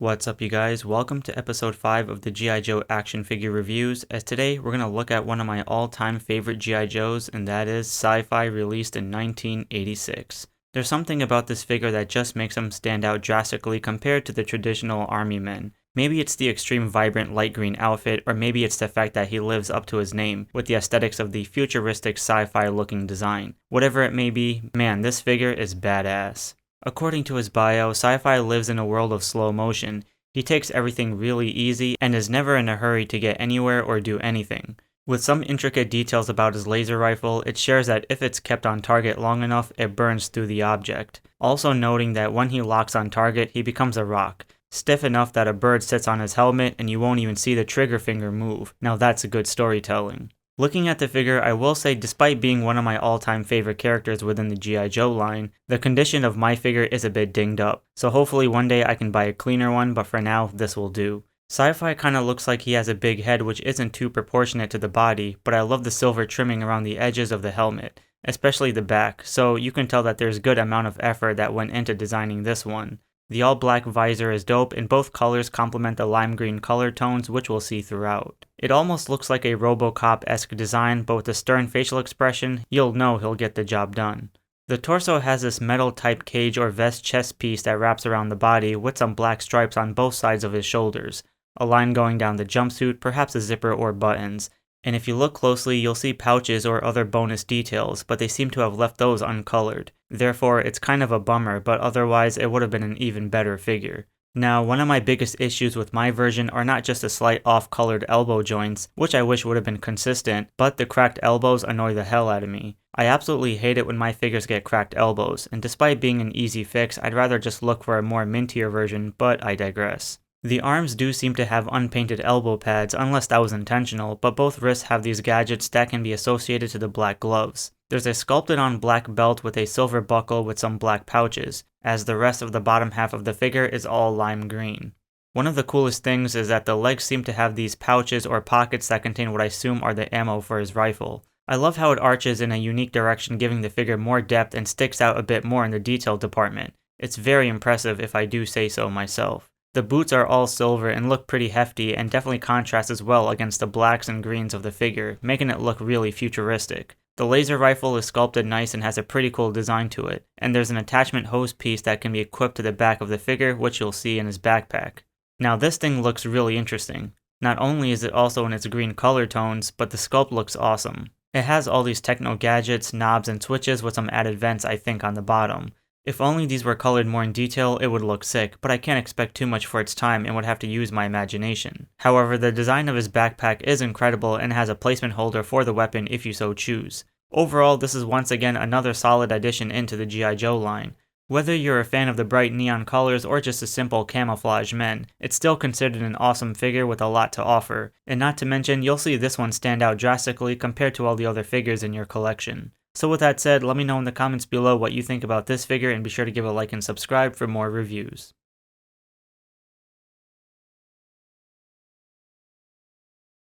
What's up, you guys? Welcome to episode 5 of the G.I. Joe action figure reviews, as today we're going to look at one of my all-time favorite G.I. Joes, and that is Sci-Fi, released in 1986. There's something about this figure that just makes him stand out drastically compared to the traditional army men. Maybe it's the extreme vibrant light green outfit, or maybe it's the fact that he lives up to his name, with the aesthetics of the futuristic sci-fi looking design. Whatever it may be, man, this figure is badass. According to his bio, Sci-Fi lives in a world of slow motion. He takes everything really easy and is never in a hurry to get anywhere or do anything. With some intricate details about his laser rifle, it shares that if it's kept on target long enough, it burns through the object. Also noting that when he locks on target, he becomes a rock, stiff enough that a bird sits on his helmet and you won't even see the trigger finger move. Now that's a good storytelling. Looking at the figure, I will say despite being one of my all-time favorite characters within the G.I. Joe line, the condition of my figure is a bit dinged up, so hopefully one day I can buy a cleaner one, but for now, this will do. Sci-Fi kinda looks like he has a big head which isn't too proportionate to the body, but I love the silver trimming around the edges of the helmet, especially the back, so you can tell that there's good amount of effort that went into designing this one. The all-black visor is dope, and both colors complement the lime green color tones, which we'll see throughout. It almost looks like a RoboCop-esque design, but with a stern facial expression, you'll know he'll get the job done. The torso has this metal-type cage or vest chest piece that wraps around the body with some black stripes on both sides of his shoulders, a line going down the jumpsuit, perhaps a zipper or buttons. And if you look closely, you'll see pouches or other bonus details, but they seem to have left those uncolored. Therefore, it's kind of a bummer, but otherwise it would have been an even better figure. Now, one of my biggest issues with my version are not just the slight off-colored elbow joints, which I wish would have been consistent, but the cracked elbows annoy the hell out of me. I absolutely hate it when my figures get cracked elbows, and despite being an easy fix, I'd rather just look for a more mintier version, but I digress. The arms do seem to have unpainted elbow pads, unless that was intentional, but both wrists have these gadgets that can be associated to the black gloves. There's a sculpted on black belt with a silver buckle with some black pouches, as the rest of the bottom half of the figure is all lime green. One of the coolest things is that the legs seem to have these pouches or pockets that contain what I assume are the ammo for his rifle. I love how it arches in a unique direction, giving the figure more depth and sticks out a bit more in the detail department. It's very impressive if I do say so myself. The boots are all silver and look pretty hefty and definitely contrast as well against the blacks and greens of the figure, making it look really futuristic. The laser rifle is sculpted nice and has a pretty cool design to it, and there's an attachment hose piece that can be equipped to the back of the figure, which you'll see in his backpack. Now this thing looks really interesting. Not only is it also in its green color tones, but the sculpt looks awesome. It has all these techno gadgets, knobs, and switches with some added vents I think on the bottom. If only these were colored more in detail, it would look sick, but I can't expect too much for its time and would have to use my imagination. However, the design of his backpack is incredible and has a placement holder for the weapon if you so choose. Overall, this is once again another solid addition into the G.I. Joe line. Whether you're a fan of the bright neon colors or just a simple camouflage men, it's still considered an awesome figure with a lot to offer, and not to mention you'll see this one stand out drastically compared to all the other figures in your collection. So with that said, let me know in the comments below what you think about this figure and be sure to give a like and subscribe for more reviews.